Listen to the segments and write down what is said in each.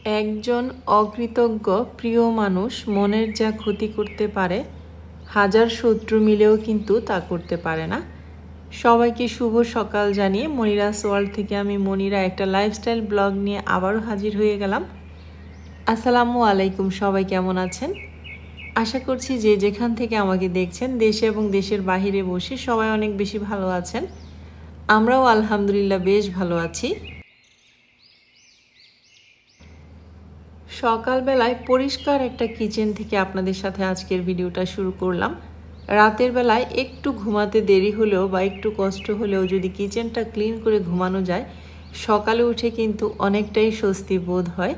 একজন অকৃতজ্ঞ প্রিয় মানুষ মনের যা ক্ষতি করতে পারে হাজার শত্রু মিলেও কিন্তু তা করতে পারে না। সবাইকে শুভ সকাল জানিয়ে মনিরাস ওয়ার্ল্ড থেকে আমি মনিরা একটা লাইফস্টাইল ব্লগ নিয়ে আবারও হাজির হয়ে গেলাম। আসসালামু আলাইকুম, সবাই কেমন আছেন? আশা করছি যে যেখান থেকে আমাকে দেখছেন দেশে এবং দেশের বাহিরে বসে সবাই অনেক বেশি ভালো আছেন। আমরাও আলহামদুলিল্লাহ বেশ ভালো আছি। সকালবেলায় পরিষ্কার একটা কিচেন থেকে আপনাদের সাথে আজকের ভিডিওটা শুরু করলাম। রাতের বেলায় একটু ঘুমাতে দেরি হলেও বা একটু কষ্ট হলেও যদি কিচেনটা ক্লিন করে ঘুমানো যায়, সকালে উঠে কিন্তু অনেকটাই স্বস্তি বোধ হয়।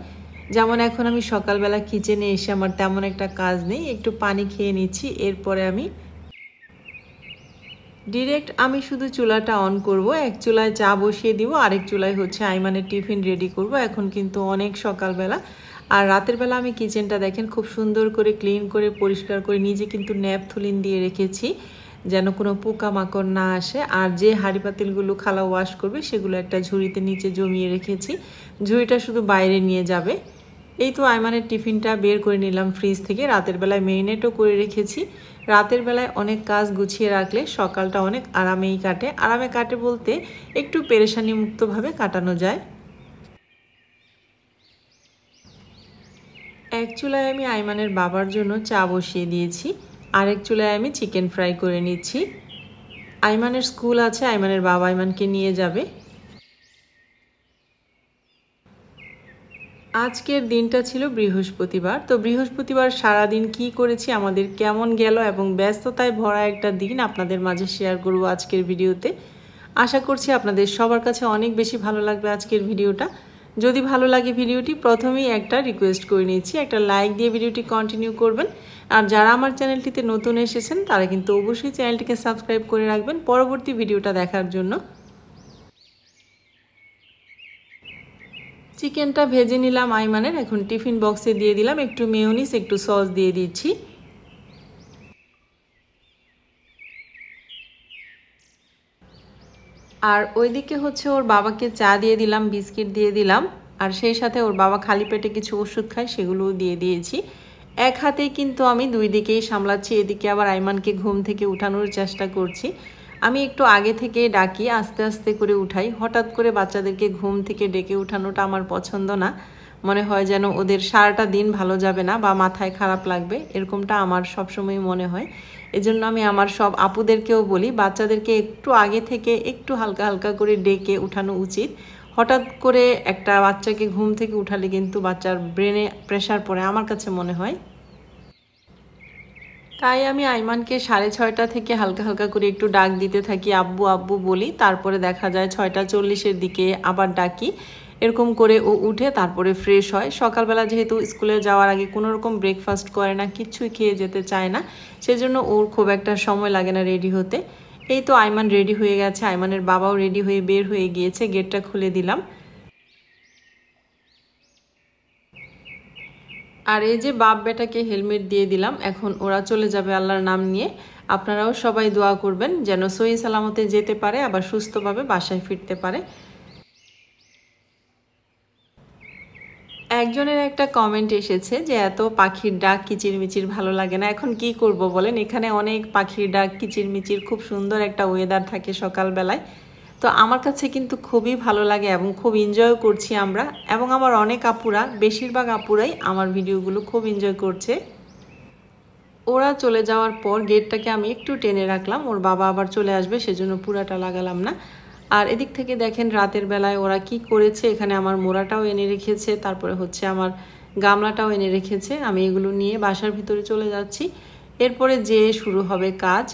যেমন এখন আমি সকালবেলা কিচেনে এসে আমার তেমন একটা কাজ নেই, একটু পানি খেয়ে নিচ্ছি, এরপরে আমি আমি শুধু চুলাটা অন করব। এক চুলায় চা বসিয়ে দিব, আরেক চুলায় হচ্ছে আইমানের টিফিন রেডি করব। এখন কিন্তু অনেক সকালবেলা। আর রাতের বেলা আমি কিচেনটা দেখেন খুব সুন্দর করে ক্লিন করে পরিষ্কার করে নিজে কিন্তু ন্যাপথলিন দিয়ে রেখেছি যেন কোনো পোকামাকড় না আসে। আর যে হাঁড়ি পাতিলগুলো খালা ওয়াশ করবে সেগুলো একটা ঝুড়িতে নিচে জমিয়ে রেখেছি, ঝুড়িটা শুধু বাইরে নিয়ে যাবে। এই তো আইমানের টিফিনটা বের করে নিলাম ফ্রিজ থেকে। রাতের বেলায় মেরিনেটও করে রেখেছি। রাতের বেলায় অনেক কাজ গুছিয়ে রাখলে সকালটা অনেক আরামেই কাটে। আরামে কাটে বলতে একটু পেরেশানি মুক্তভাবে কাটানো যায়। এক চুলায় আমি আইমানের বাবার জন্য চা বসিয়ে দিয়েছি, আরেক চুলায় আমি চিকেন ফ্রাই করে নিচ্ছি। আইমানের স্কুল আছে, আইমানের বাবা আইমানকে নিয়ে যাবে। আজকের দিনটা ছিল বৃহস্পতিবার। তো বৃহস্পতিবার সারাদিন কি করেছি, আমাদের কেমন গেল এবং ব্যস্ততায় ভরা একটা দিন আপনাদের মাঝে শেয়ার করব আজকের ভিডিওতে। আশা করছি আপনাদের সবার কাছে অনেক বেশি ভালো লাগবে আজকের ভিডিওটা। যদি ভালো লাগে ভিডিওটি, প্রথমেই একটা রিকোয়েস্ট করে নিচ্ছি, একটা লাইক দিয়ে ভিডিওটি কন্টিনিউ করবেন। আর যারা আমার চ্যানেলটিতে নতুন এসেছেন তারা কিন্তু অবশ্যই চ্যানেলটিকে সাবস্ক্রাইব করে রাখবেন পরবর্তী ভিডিওটা দেখার জন্য। চিকেনটা ভেজে নিলাম আইমানের, এখন টিফিন বক্সে দিয়ে দিলাম। একটু মেয়োনিজ একটু সস দিয়ে দিচ্ছি। আর ওইদিকে হচ্ছে ওর বাবাকে চা দিয়ে দিলাম, বিস্কিট দিয়ে দিলাম। আর সেই সাথে ওর বাবা খালি পেটে কিছু ওষুধ খায়, সেগুলোও দিয়ে দিয়েছি। এক হাতেই কিন্তু আমি দুই দিকেই সামলাচ্ছি। এদিকে আবার আইমানকে ঘুম থেকে উঠানোর চেষ্টা করছি। আমি একটু আগে থেকে ডাকি, আস্তে আস্তে করে উঠাই। হঠাৎ করে বাচ্চাদেরকে ঘুম থেকে ডেকে উঠানোটা আমার পছন্দ না। মনে হয় যেন ওদের সারাটা দিন ভালো যাবে না বা মাথায় খারাপ লাগবে, এরকমটা আমার সবসময় মনে হয়। এজন্য আমি আমার সব আপুদেরকেও বলি বাচ্চাদেরকে একটু আগে থেকে একটু হালকা হালকা করে ডেকে উঠানো উচিত। হঠাৎ করে একটা বাচ্চাকে ঘুম থেকে উঠালে কিন্তু বাচ্চার ব্রেনে প্রেশার পড়ে আমার কাছে মনে হয়। তাই আমি আইমানকে 6:30 থেকে হালকা হালকা করে একটু ডাক দিতে থাকি, আব্বু আব্বু বলি। তারপরে দেখা যায় 6:40-এর দিকে আবার ডাকি। এরকম করে ও উঠে তারপরে ফ্রেশ হয়। সকালবেলা যেহেতু স্কুলে যাওয়ার আগে কোনো রকম ব্রেকফাস্ট করে না, কিচ্ছুই খেয়ে যেতে চায় না, সেজন্য ওর খুব একটা সময় লাগে না রেডি হতে। এই তো আইমান রেডি হয়ে গেছে, আইমানের বাবাও রেডি হয়ে বের হয়ে গিয়েছে। গেটটা খুলে দিলাম। আর এই যে বাপ বেটাকে হেলমেট দিয়ে দিলাম, এখন ওরা চলে যাবে আল্লাহর নাম নিয়ে। আপনারাও সবাই দোয়া করবেন যেন সহি সালামতে যেতে পারে, আবার সুস্থভাবে বাসায় ফিরতে পারে। একজনের একটা কমেন্ট এসেছে যে এত পাখির ডাক কিচিরমিচির ভালো লাগে না। এখন কি করব বলেন, এখানে অনেক পাখির ডাক কিচিরমিচির, খুব সুন্দর একটা ওয়েদার থাকে সকালবেলায়। তো আমার কাছে কিন্তু খুবই ভালো লাগে এবং খুব এনজয় করছি আমরা, এবং আমার অনেক আপুরা, বেশিরভাগ আপুরাই আমার ভিডিওগুলো খুব এনজয় করছে। ওরা চলে যাওয়ার পর গেটটাকে আমি একটু টেনে রাখলাম, ওর বাবা আবার চলে আসবে সেজন্য পুরাটা লাগালাম না। আর এদিক থেকে দেখেন রাতের বেলায় ওরা কি করেছে। এখানে আমার মোড়াটাও এনে রেখেছে, তারপরে হচ্ছে আমার গামলাটাও এনে রেখেছে। আমি এগুলো নিয়ে বাসার ভিতরে চলে যাচ্ছি। এরপরে যে শুরু হবে কাজ।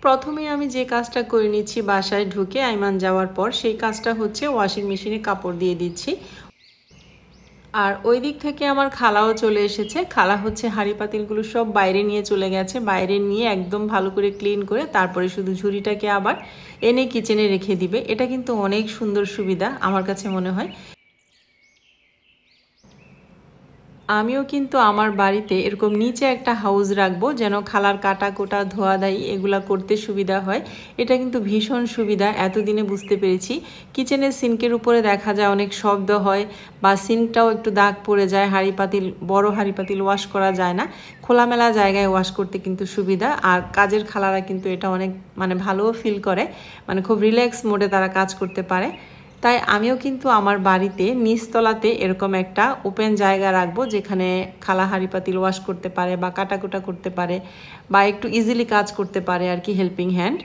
প্রথমে আমি যে কাজটা করে নিচ্ছি বাসায় ঢুকে আইমান যাওয়ার পর, সেই কাজটা হচ্ছে ওয়াশিং মেশিনে কাপড় দিয়ে দিচ্ছি। আর ওই দিক থেকে আমার খালাও চলে এসেছে। খালা হচ্ছে হাঁড়ি পাতিলগুলো সব বাইরে নিয়ে চলে গেছে। বাইরে নিয়ে একদম ভালো করে ক্লিন করে তারপরে শুধু ঝুড়িটাকে আবার এনে কিচেনে রেখে দিবে। এটা কিন্তু অনেক সুন্দর সুবিধা আমার কাছে মনে হয়। আমিও কিন্তু আমার বাড়িতে এরকম নিচে একটা হাউস রাখবো, যেন খালার কাটা কোটা ধোয়া দাই এগুলা করতে সুবিধা হয়। এটা কিন্তু ভীষণ সুবিধা, এতদিনে বুঝতে পেরেছি। কিচেনের সিঙ্কের উপরে দেখা যায় অনেক শব্দ হয় বা সিঙ্কটাও একটু দাগ পড়ে যায়, হাঁড়ি পাতিল, বড় হাঁড়ি পাতিল ওয়াশ করা যায় না। খোলামেলা জায়গায় ওয়াশ করতে কিন্তু সুবিধা। আর কাজের খালারা কিন্তু এটা অনেক ভালোও ফিল করে, খুব রিল্যাক্স মোডে তারা কাজ করতে পারে। তাই আমিও কিন্তু আমার বাড়িতে নিচতলাতে এরকম একটা ওপেন জায়গা রাখবো, যেখানে খালা হাঁড়ি পাতিল ওয়াশ করতে পারে বা কাটাকুটা করতে পারে বা একটু ইজিলি কাজ করতে পারে আর কি, হেল্পিং হ্যান্ড।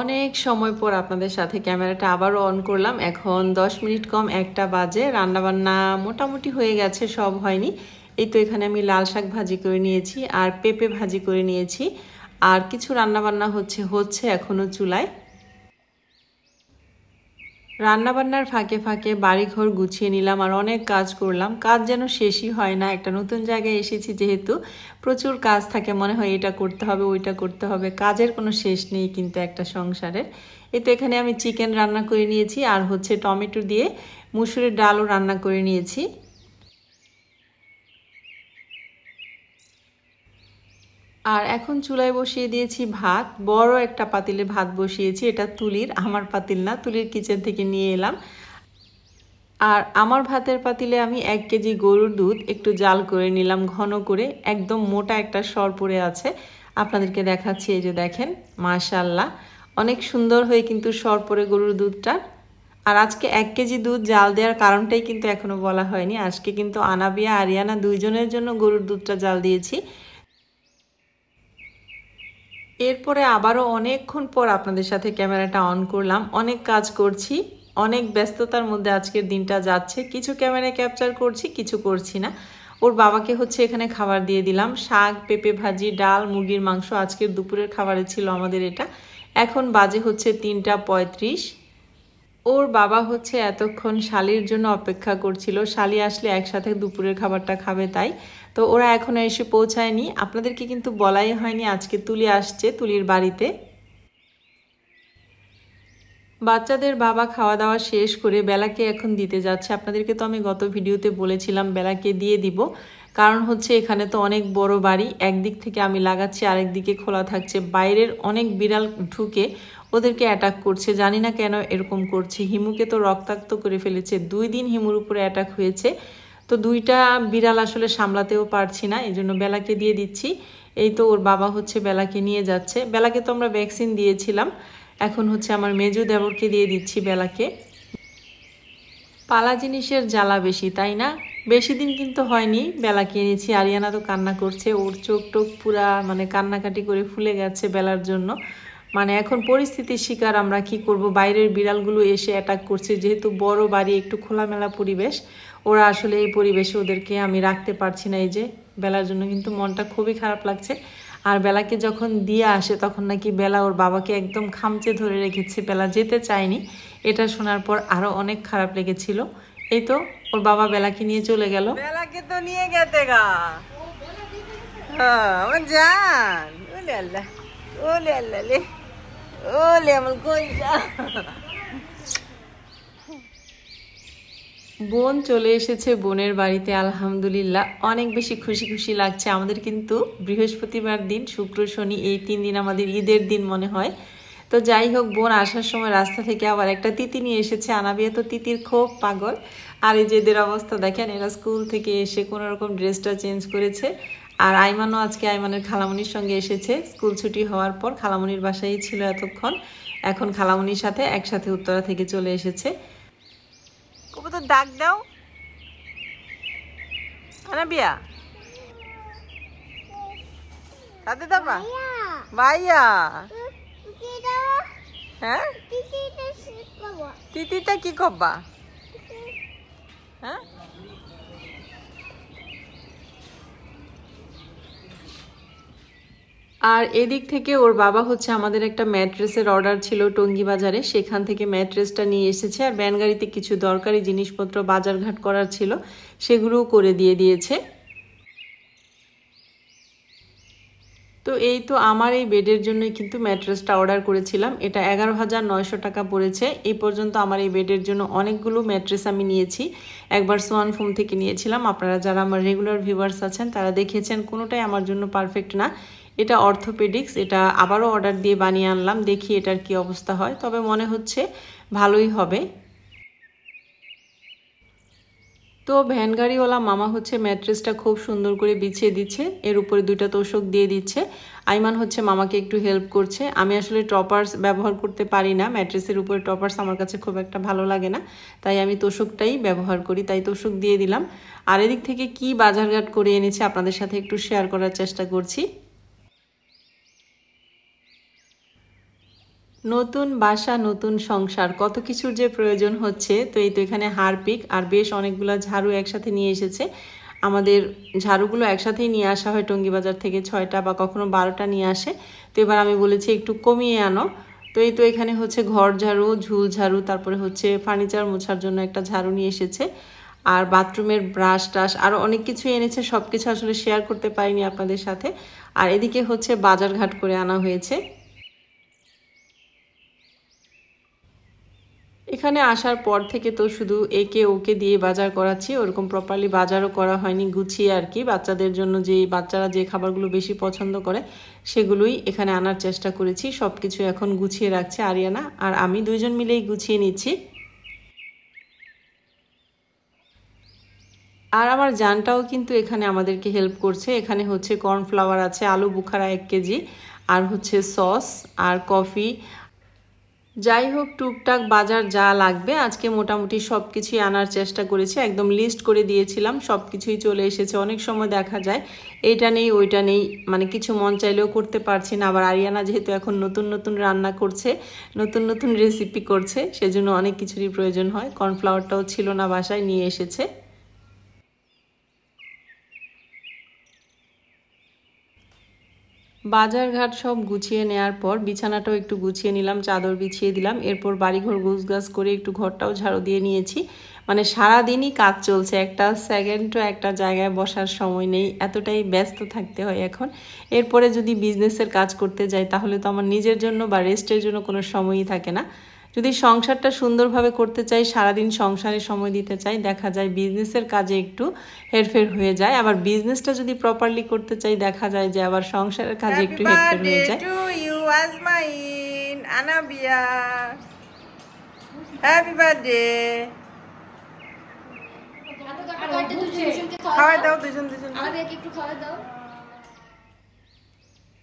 অনেক সময় পর আপনাদের সাথে ক্যামেরাটা আবারও অন করলাম। এখন 10 মিনিট কম 1টা বাজে। রান্নাবান্না মোটামুটি হয়ে গেছে, সব হয়নি। এই তো এখানে আমি লাল শাক ভাজি করে নিয়েছি আর পেঁপে ভাজি করে নিয়েছি, আর কিছু রান্নাবান্না হচ্ছে এখনও চুলায়। রান্নাবান্নার ফাঁকে ফাঁকে বাড়িঘর গুছিয়ে নিলাম আর অনেক কাজ করলাম। কাজ যেন শেষই হয় না। একটা নতুন জায়গায় এসেছি যেহেতু, প্রচুর কাজ থাকে, মনে হয় এটা করতে হবে ওইটা করতে হবে, কাজের কোনো শেষ নেই কিন্তু একটা সংসারের। এই তো এখানে আমি চিকেন রান্না করে নিয়েছি আর টমেটো দিয়ে মুসুরের ডালও রান্না করে নিয়েছি। আর এখন চুলায় বসিয়ে দিয়েছি ভাত। বড় একটা পাতিলে ভাত বসিয়েছি, এটা তুলির, আমার পাতিল না, তুলির কিচেন থেকে নিয়ে এলাম। আর আমার ভাতের পাতিলে আমি 1 কেজি গরুর দুধ একটু জাল করে নিলাম, ঘন করে, একদম মোটা একটা সর পড়ে আছে। আপনাদেরকে দেখাচ্ছি, এই যে দেখেন, মাশাআল্লাহ অনেক সুন্দর হয়ে কিন্তু সর পড়ে গরুর দুধটা। আর আজকে 1 কেজি দুধ জাল দেওয়ার কারণটাই কিন্তু এখনো বলা হয়নি। আজকে কিন্তু আনাবিয়া আরিয়ানা দুইজনের জন্য গরুর দুধটা জাল দিয়েছি। এরপরে আবারও অনেকক্ষণ পর আপনাদের সাথে ক্যামেরাটা অন করলাম। অনেক কাজ করছি, অনেক ব্যস্ততার মধ্যে আজকের দিনটা যাচ্ছে। কিছু ক্যামেরা ক্যাপচার করছি, কিছু করছি না। ওর বাবাকে এখানে খাবার দিয়ে দিলাম, শাক, পেঁপে ভাজি, ডাল, মুরগির মাংস। আজকের দুপুরের খাবারে ছিল আমাদের এটা। এখন বাজে 3টা 35। ওর বাবা এতক্ষণ শালির জন্য অপেক্ষা করছিল, শালি আসলে একসাথে দুপুরের খাবারটা খাবে, তাই তো ওরা এখনো এসে পৌঁছায়নি। আপনাদেরকে কিন্তু বলাই হয়নি আজকে তুলি আসছে, তুলির বাড়িতে। বাচ্চাদের বাবা খাওয়া দাওয়া শেষ করে বেলাকে এখন দিতে যাচ্ছে। আপনাদেরকে তো আমি গত ভিডিওতে বলেছিলাম বেলাকে দিয়ে দিব, কারণ এখানে তো অনেক বড় বাড়ি, একদিক থেকে আমি লাগাচ্ছি আরেক দিকে খোলা থাকছে। বাইরের অনেক বিড়াল ঢুকে ওদেরকে অ্যাটাক করছে, জানি না কেন এরকম করছে। হিমুকে তো রক্তাক্ত করে ফেলেছে, 2 দিন হিমুর উপরে অ্যাটাক হয়েছে। তো 2টা বিড়াল আসলে সামলাতেও পারছি না, এই জন্য বেলাকে দিয়ে দিচ্ছি। এই তো ওর বাবা বেলাকে নিয়ে যাচ্ছে। বেলাকে তো আমরা ভ্যাকসিন দিয়েছিলাম, এখন আমার মেজু দেবরকে দিয়ে দিচ্ছি বেলাকে। পালা জিনিসের জ্বালা বেশি, তাই না? বেশি দিন কিন্তু হয়নি বেলাকে এনেছি। আরিয়ানা তো কান্না করছে, ওর চোখ টোক পুরা কান্নাকাটি করে ফুলে গেছে বেলার জন্য। এখন পরিস্থিতির শিকার আমরা, কি করব, বাইরের বিড়ালগুলো এসে অ্যাটাক করছে। যেহেতু বড় বাড়ি, একটু খোলামেলা পরিবেশ, ওরা আসলে এই পরিবেশে ওদেরকে আমি রাখতে পারছি না। এই যে বেলার জন্য কিন্তু মনটা খুবই খারাপ লাগছে। আর বেলাকে যখন দিয়ে আসে তখন নাকি বেলা ওর বাবাকে একদম খামচে ধরে রেখেছে, বেলা যেতে চায়নি। এটা শোনার পর আরো অনেক খারাপ লেগেছিল। এই তো ওর বাবা বেলাকে নিয়ে চলে গেল। বেলাকে তো নিয়ে গেতে গা, হ্যাঁ আমার জান, ওলে আল্লাহ, ওলে আল্লাহ লে, ওলে আমার কইজা। বোন চলে এসেছে বোনের বাড়িতে, আলহামদুলিল্লাহ অনেক বেশি খুশি খুশি লাগছে। আমাদের কিন্তু বৃহস্পতিবার দিন, শুক্র, শনি, এই 3 দিন আমাদের ঈদের দিন মনে হয়। তো যাই হোক, বোন আসার সময় রাস্তা থেকে আবার একটা তিতি নিয়ে এসেছে। আনাবিয়া তো তিতির খুব পাগল। আর এই যে এদের অবস্থা দেখেন, এরা স্কুল থেকে এসে কোনো রকম ড্রেসটা চেঞ্জ করেছে। আর আইমানও আজকে আইমানের খালামণির সঙ্গে এসেছে, স্কুল ছুটি হওয়ার পর খালামণির বাসায় ছিল এতক্ষণ। এখন খালামণির সাথে একসাথে উত্তরা থেকে চলে এসেছে। কবুতর ডাক দাও আনাবিয়া, তাতে দাবা ভাইয়া। হ্যাঁ তিতিটা কি করবা? হ্যাঁ আর এদিক থেকে ওর বাবা আমাদের একটা ম্যাট্রেসের অর্ডার ছিল টঙ্গী বাজারে, সেখান থেকে ম্যাট্রেসটা নিয়ে এসেছে। আর ভ্যান গাড়িতে কিছু দরকারি জিনিসপত্র বাজারঘাট করার ছিল, সেগুলোও করে দিয়ে দিয়েছে। তো এই তো আমার এই বেডের জন্যই কিন্তু ম্যাট্রেসটা অর্ডার করেছিলাম। এটা 11,900 টাকা পড়েছে। এই পর্যন্ত আমার এই বেডের জন্য অনেকগুলো ম্যাট্রেস আমি নিয়েছি। একবার সোয়ান ফোম থেকে নিয়েছিলাম, আপনারা যারা আমার রেগুলার ভিউয়ার্স আছেন তারা দেখেছেন, কোনোটাই আমার জন্য পারফেক্ট না। এটা অর্থোপেডিক্স, এটা আবারও অর্ডার দিয়ে বানিয়ে আনলাম, দেখি এটার কি অবস্থা হয়, তবে মনে হচ্ছে ভালোই হবে। তো ভ্যান গাড়িওয়ালা মামা হচ্ছে ম্যাট্রেসটা খুব সুন্দর করে বিছিয়ে দিচ্ছে, এর উপরে 2টা তোষক দিয়ে দিচ্ছে। আইমান হচ্ছে মামাকে একটু হেল্প করছে। আমি আসলে টপার্স ব্যবহার করতে পারি না, ম্যাট্রেসের উপরে টপার্স আমার কাছে খুব একটা ভালো লাগে না, তাই আমি তোষকটাই ব্যবহার করি, তাই তোষক দিয়ে দিলাম। আর এদিক থেকে কি বাজারঘাট করে এনেছে আপনাদের সাথে একটু শেয়ার করার চেষ্টা করছি। নতুন বাসা, নতুন সংসার, কত কিছুর যে প্রয়োজন হচ্ছে। তো এই তো এখানে হারপিক আর বেশ অনেকগুলো ঝাড়ু একসাথে নিয়ে এসেছে। আমাদের ঝাড়ুগুলো একসাথেই নিয়ে আসা হয় টঙ্গী বাজার থেকে, 6টা বা কখনো 12টা নিয়ে আসে। তো এবার আমি বলেছি একটু কমিয়ে আনো। তো এই তো এখানে হচ্ছে ঘর ঝাড়ু, ঝুল ঝাড়ু, তারপরে হচ্ছে ফার্নিচার মোছার জন্য একটা ঝাড়ু নিয়ে এসেছে, আর বাথরুমের ব্রাশ টাশ আরও অনেক কিছু এনেছে। সব কিছু আসলে শেয়ার করতে পারিনি আপনাদের সাথে। আর এদিকে হচ্ছে বাজারঘাট করে আনা হয়েছে। এখানে আসার পর থেকে তো শুধু একে ওকে দিয়ে বাজার করাচ্ছি, ওরকম প্রপারলি বাজারও করা হয়নি, গুছিয়ে আর কি। বাচ্চাদের জন্য বাচ্চারা যে খাবারগুলো বেশি পছন্দ করে সেগুলোই এখানে আনার চেষ্টা করেছি। সব কিছু এখন গুছিয়ে রাখছে আরিয়ানা, আর আমি দুইজন মিলেই গুছিয়ে নিচ্ছি। আর আমার জানটাও কিন্তু এখানে আমাদেরকে হেল্প করছে। এখানে হচ্ছে কর্নফ্লাওয়ার আছে, আলু বুখারা 1 কেজি, আর হচ্ছে সস আর কফি। যাই হোক, টুকটাক বাজার যা লাগবে আজকে মোটামুটি সব কিছুই আনার চেষ্টা করেছি, একদম লিস্ট করে দিয়েছিলাম, সব কিছুই চলে এসেছে। অনেক সময় দেখা যায় এইটা নেই ওইটা নেই, মানে কিছু মন চাইলেও করতে পারছি না। আবার আরিয়ানা যেহেতু এখন নতুন নতুন রান্না করছে, নতুন নতুন রেসিপি করছে, সেজন্য অনেক কিছুরই প্রয়োজন হয়। কর্নফ্লাওয়ারটাও ছিল না বাসায়, নিয়ে এসেছে। বাজারঘাট সব গুছিয়ে নেওয়ার পর বিছানাটাও একটু গুছিয়ে নিলাম, চাদর বিছিয়ে দিলাম। এরপর বাড়িঘর গুছগাছ করে একটু ঘরটাও ঝাড়ু দিয়ে নিয়েছি। মানে সারাদিনই কাজ চলছে, একটা সেকেন্ডও একটা জায়গায় বসার সময় নেই, এতটাই ব্যস্ত থাকতে হয় এখন। এরপরে যদি বিজনেসের কাজ করতে যাই তাহলে তো আমার নিজের জন্য বা রেস্টের জন্য কোনো সময়ই থাকে না। যদি সংসারটা সুন্দরভাবে করতে চাই, সারাদিন সংসারে সময় দিতে চাই, দেখা যায় বিজনেসের কাজে একটু হেরফের হয়ে যায়। আবার বিজনেসটা যদি প্রপারলি করতে চাই, দেখা যায় যে আবার সংসারের কাজে একটু হেরফের হয়ে যায়। Happy birthday. খাওয়াই দাও দুজন দুজন।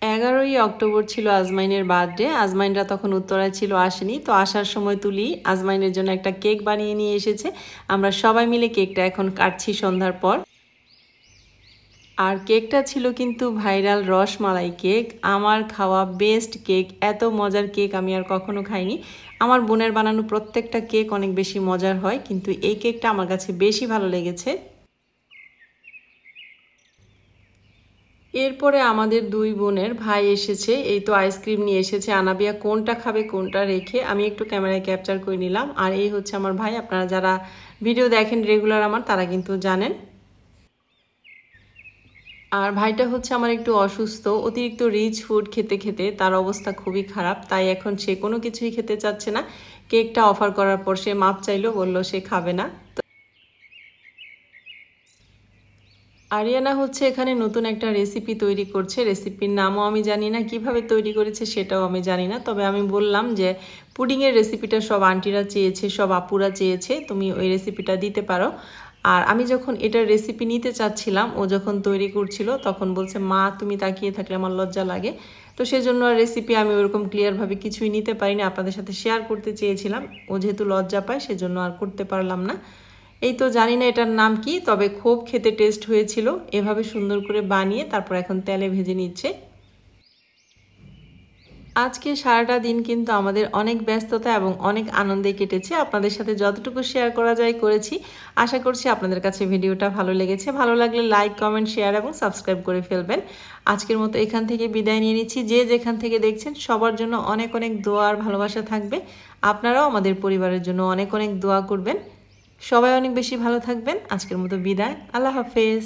11ই অক্টোবর ছিল আজমাইনের বার্থডে। আজমাইনরা তখন উত্তরায় ছিল, আসেনি। তো আসার সময় তুলি আজমাইনের জন্য একটা কেক বানিয়ে নিয়ে এসেছে। আমরা সবাই মিলে কেকটা এখন কাটছি সন্ধ্যার পর। আর কেকটা ছিল কিন্তু ভাইরাল রসমালাই কেক, আমার খাওয়া বেস্ট কেক। এত মজার কেক আমি আর কখনো খাইনি। আমার বোনের বানানো প্রত্যেকটা কেক অনেক বেশি মজার হয়, কিন্তু এই কেকটা আমার কাছে বেশি ভালো লেগেছে। এরপরে আমাদের 2 বোনের ভাই এসেছে, এই তো আইসক্রিম নিয়ে এসেছে। আনাবিয়া কোনটা খাবে কোনটা রেখে আমি একটু ক্যামেরায় ক্যাপচার করে নিলাম। আর এই হচ্ছে আমার ভাই, আপনারা যারা ভিডিও দেখেন রেগুলার আমার, তারা কিন্তু জানেন। আর ভাইটা হচ্ছে আমার একটু অসুস্থ, অতিরিক্ত রিচ ফুড খেতে খেতে তার অবস্থা খুবই খারাপ, তাই এখন সে কোনো কিছুই খেতে চাচ্ছে না। কেকটা অফার করার পর সে মাপ চাইলো, বললো সে খাবে না। আরিয়ানা হচ্ছে এখানে নতুন একটা রেসিপি তৈরি করছে, রেসিপির নামও আমি জানি না, কিভাবে তৈরি করেছে সেটাও আমি জানি না। তবে আমি বললাম যে পুডিংয়ের রেসিপিটা সব আন্টিরা চেয়েছে, সব আপুরা চেয়েছে, তুমি ওই রেসিপিটা দিতে পারো। আর আমি যখন এটার রেসিপি নিতে চাচ্ছিলাম, ও যখন তৈরি করছিল তখন বলছে, মা তুমি তাকিয়ে থাকলে আমার লজ্জা লাগে। তো সেজন্য আর রেসিপি আমি ওরকম ক্লিয়ারভাবে কিছুই নিতে পারিনি, আপনাদের সাথে শেয়ার করতে চেয়েছিলাম। ও যেহেতু লজ্জা পায় সেজন্য আর করতে পারলাম না। এই তো জানি না এটার নাম কি, তবে খুব খেতে টেস্ট হয়েছিল। এভাবে সুন্দর করে বানিয়ে তারপর এখন তেলে ভেজে নিচ্ছে। আজকে সারাটা দিন কিন্তু আমাদের অনেক ব্যস্ততা এবং অনেক আনন্দে কেটেছে। আপনাদের সাথে যতটুকু শেয়ার করা যায় করেছি। আশা করছি আপনাদের কাছে ভিডিওটা ভালো লেগেছে। ভালো লাগলে লাইক, কমেন্ট, শেয়ার এবং সাবস্ক্রাইব করে ফেলবেন। আজকের মতো এখান থেকে বিদায় নিয়ে নিচ্ছি। যে যেখান থেকে দেখছেন সবার জন্য অনেক অনেক দোয়া আর ভালোবাসা থাকবে। আপনারাও আমাদের পরিবারের জন্য অনেক অনেক দোয়া করবেন। সবাই অনেক বেশি ভালো থাকবেন। আজকের মতো বিদায়, আল্লাহ হাফেজ।